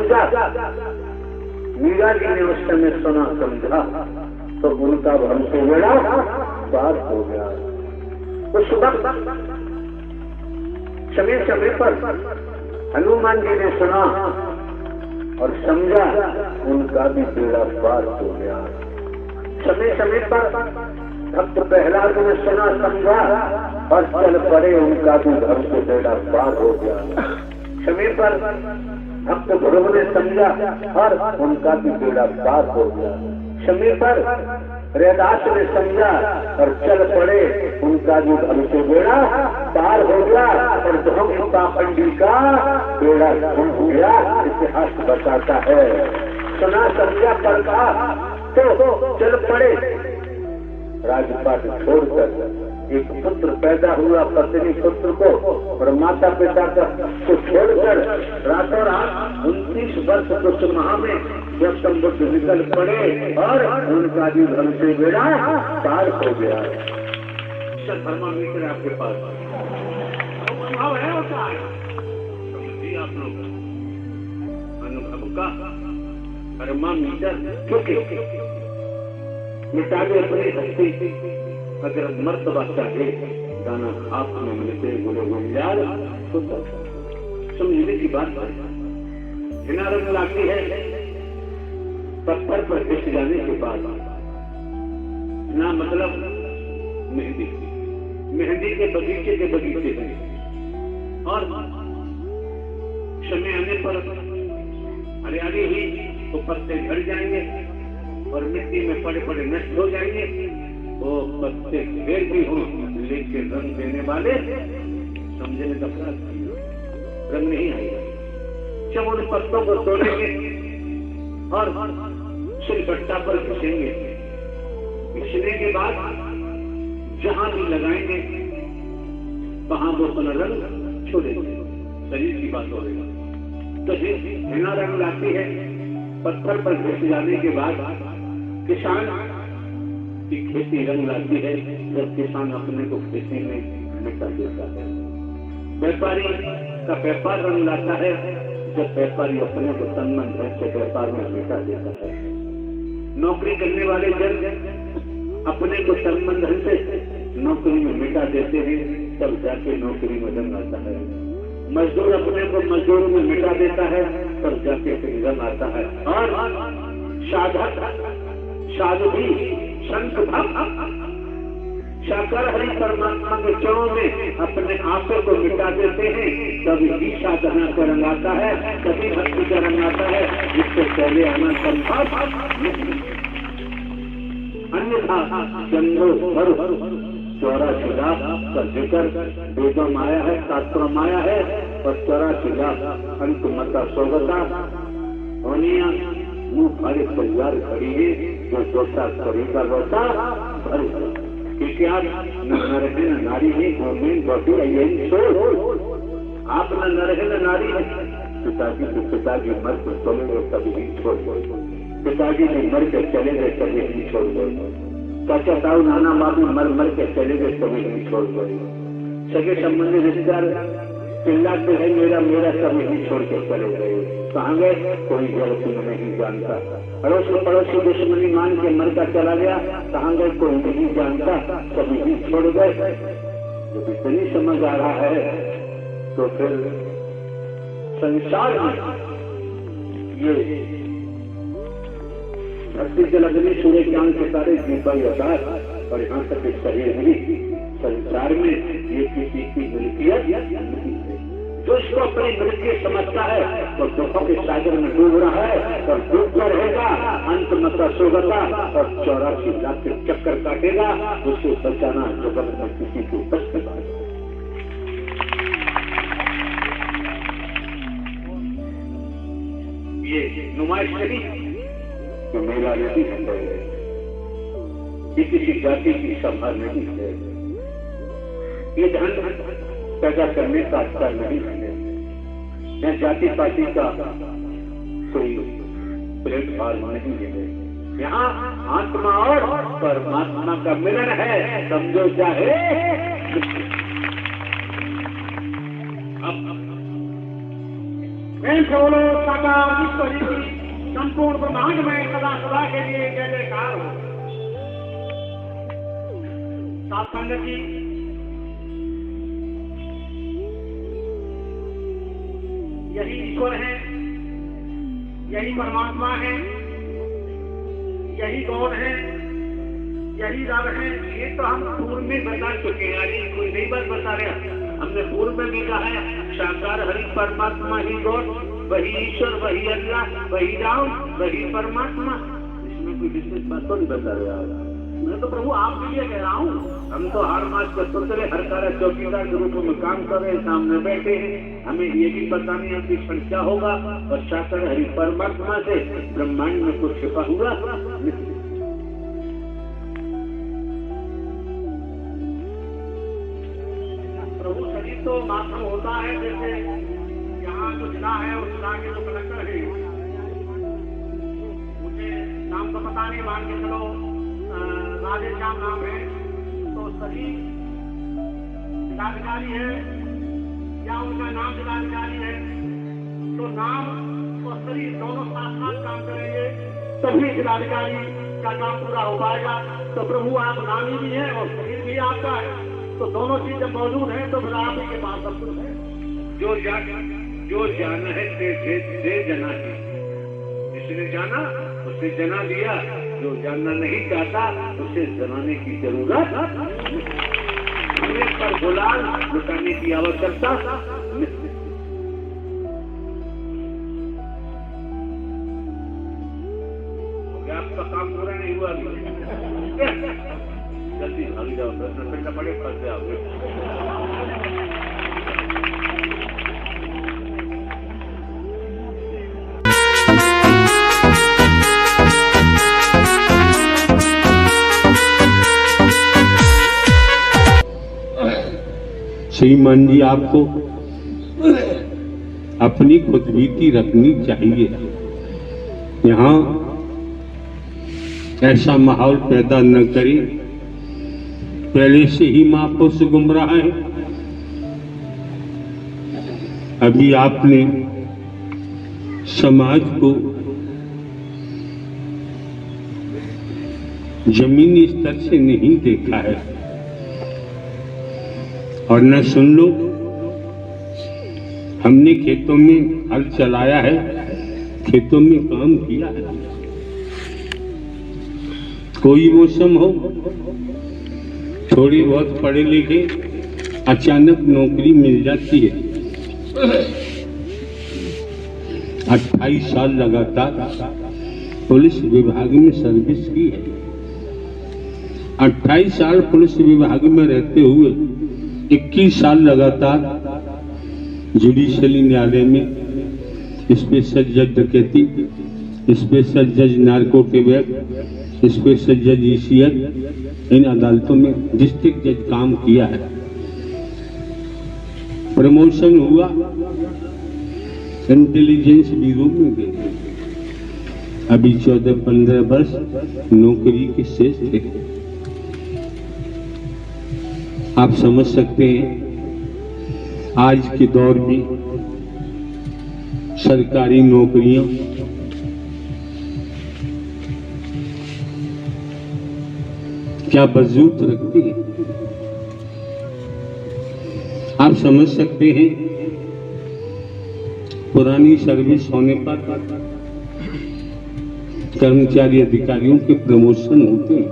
समझा। मीरा जी ने उस समय सुना समझा तो उनका भ्रम से बेड़ा पार हो गया। उस वक्त समय समय पर हनुमान जी ने सुना और समझा, उनका भी बेड़ा पार हो गया। समय समय पर भक्त प्रहलाद ने सुना समझा और चल पड़े, उनका भी धर्म से बेड़ा पार हो गया। समय पर भक्त ध्रुव ने समझा और उनका भी बेड़ा पार हो गया। समय पर रैदास ने समझा और चल पड़े, उनका भी धर्म से बेड़ा पार हो गया। और धर्म पाखंडी का बेड़ा घूम गया, इतिहास बताता है। सुना समझा परखा तो चल पड़े, राजपाट छोड़कर। एक पुत्र पैदा हुआ पत्नी पुत्र को और माता पिता को छोड़कर रातों रात 29 वर्ष कुछ माह में गौतम बुद्ध निकल पड़े और उनका भी धर्म से बेड़ा पार हो गया। थर्मामीटर आपके पास है, होता है समझिए आप लोग अनुभव का थर्मामीटर। क्योंकि मिटा दे अपनी हस्ती, अगर मर्तबा चाहे गाना आप में मिलते बोले गुलजार तो समझने की बात है। घृणा रंग लागती है पत्थर पर घिस जाने के बाद। ना मतलब मेहंदी, मेहंदी के बगीचे हैं और समय आने पर हरियाली ही तो पत्ते झड़ जाएंगे और मिट्टी में पड़े पड़े नष्ट हो जाएंगे। वो पत्ते फिर भी हो लेकिन रंग देने वाले समझने का रंग नहीं आएगा। जब उन पत्तों को तोड़ेंगे और सिलबट्टा पर घिसेंगे, घिसने के बाद जहां भी लगाएंगे वहां वो अपना रंग छोड़ेंगे। शरीर की बात हो रही तो घृणा रंग लाती है पत्थर पर घिस जाने के बाद। किसान की खेती रंग लाती है जब किसान अपने को खेती में मिटा देता है। व्यापारी का व्यापार रंग लाता है जब व्यापारी अपने को तन मन धन से व्यापार में मिटा देता है। नौकरी करने वाले जन अपने को तन मन धन से नौकरी में मिटा देते हैं, तब जाके नौकरी में रंग आता है। मजदूर अपने को मजदूरी में मिटा देता है, तब जाके फिर रंग आता है। और साधु भी संत शाकाहारी परमात्मा के चरणों में अपने आपे को मिटा देते हैं, तभी ही साधना का रंग आता है, तभी भक्ति का रंग आता है, जिससे पहले आना संभव नहीं। अन्यथा चंद्रो भर 84 लाख का जिक्र वेदों में आया है, शास्त्रों में आया है और 84 लाख अंत मता सोगता होनिया मुंह भरे तैयार खड़ी है, जो जोता करेगा रोता भर। क्योंकि आप न नरहे न नारी है, गोमेन बॉडी यही सोच। आप न नरहे न नारी है। पिताजी मर के चले गए कभी नहीं छोड़ गए, पिताजी ने मर के चले गए कभी नहीं छोड़ गए, चाचा ताऊ नाना बाबू मर के चले गए कभी नहीं छोड़ गए, सगे संबंधी रिश्तेदार चिल्लाते हैं मेरा कभी नहीं छोड़ के चले गए। कहाँ गए कोई गलत नहीं जानता। पड़ोसी दुश्मनी मान के मर का चला गया, कहाँ गए कोई नहीं जानता, कभी भी छोड़ गए। जब इतनी समझ आ रहा है तो फिर संसार में ये धरती जलग्नि सूर्य ज्ञान के सारे दीपा आकाश और यहाँ तक शरीर नहीं, संसार में ये किसी की मिल्कियत नहीं है। जो इसको अपनी मिल्कियत समझता है तो दुखों के सागर में डूब रहा है और डूबता रहेगा, अंत मत सोगता और 84 लाख के चक्कर काटेगा। उसको बचाना जगत में किसी को बच सकता है। ये नुमाइश नहीं तो मेरा नहीं है, ये किसी जाति की सभा नहीं है, ये धन पैदा करने का स्तर नहीं है, यह जाति पाति का कोई प्लेटफॉर्म नहीं है। यहाँ आत्मा और परमात्मा का मिलन है, समझो चाहे। अब से बोलो साकार विश्व की संपूर्ण ब्रह्मांड में सदा सदा के लिए जय जयकार हो। साथ संगत जी, यही ईश्वर है, यही परमात्मा है, यही गौर है, यही रब है। ये तो हम पूर्व में बता चुके हैं, आज कोई नई बात बता रहे। हमने पूर्व में भी कहा है, साकार हरि परमात्मा ही गौर, वही ईश्वर, वही अल्लाह, वही राम, वही परमात्मा। इसमें कोई विशेष बात तो नहीं बता रहे। मैं तो प्रभु आपके लिए कह रहा हूँ, हम तो हर मास का सोचले हर कार्य चौकीदार के रूप में काम कर रहे हैं, सामने बैठे हैं। हमें ये भी पता नहीं है कि क्षण क्या होगा, और साकार हरि परमात्मा से ब्रह्मांड में कुछ छिपा हुआ। प्रभु शरीर तो माध्यम होता है, जैसे यहाँ जो जिला है उस जिला के जो कलेक्टर है, मुझे नाम तो पता नहीं, मान के चलो राधेश्याम नाम है, तो सभी जिलाधिकारी है या उनका नाम जिलाधिकारी है, तो नाम और शरीर दोनों साथ साथ काम करेंगे तभी जिलाधिकारी का काम पूरा हो पाएगा। तो प्रभु आप नामी भी है और शरीर भी आपका है, तो दोनों चीज जब मौजूद है तो फिर आप ही के पास सब कुछ है। जो जाना है दे जना है, जिसने जाना उसने जना दिया, जो जानना नहीं चाहता उसे जनाने की जरूरत, पर गुलाल लुटाने की आवश्यकता। आपका काम पूरा नहीं हुआ, जल्दी भाग जाओ, प्रश्न करना पड़े, फंस जाओगे। श्रीमान जी, आपको अपनी खुदबीती रखनी चाहिए। यहाँ ऐसा माहौल पैदा न करें, पहले से ही महापुरुष गुमराह है। अभी आपने समाज को जमीनी स्तर से नहीं देखा है, और न सुन लो, हमने खेतों में हल चलाया है, खेतों में काम किया है। कोई मौसम हो, थोड़ी बहुत पढ़े लिखे, अचानक नौकरी मिल जाती है। 28 साल लगातार पुलिस विभाग में सर्विस की है। 28 साल पुलिस विभाग में रहते हुए 21 साल लगातार जुडिशियली न्यायालय में स्पेशल जज डकैती, स्पेशल जज नार्कोटिक्स, स्पेशल जज ईसीएस, इन अदालतों में डिस्ट्रिक्ट जज काम किया है। प्रमोशन हुआ, इंटेलिजेंस ब्यूरो में गए। अभी 14-15 वर्ष नौकरी के शेष थे। आप समझ सकते हैं आज के दौर में सरकारी नौकरियां क्या वजूद रखती है। आप समझ सकते हैं पुरानी सर्विस होने पर कर्मचारी अधिकारियों के प्रमोशन होते हैं।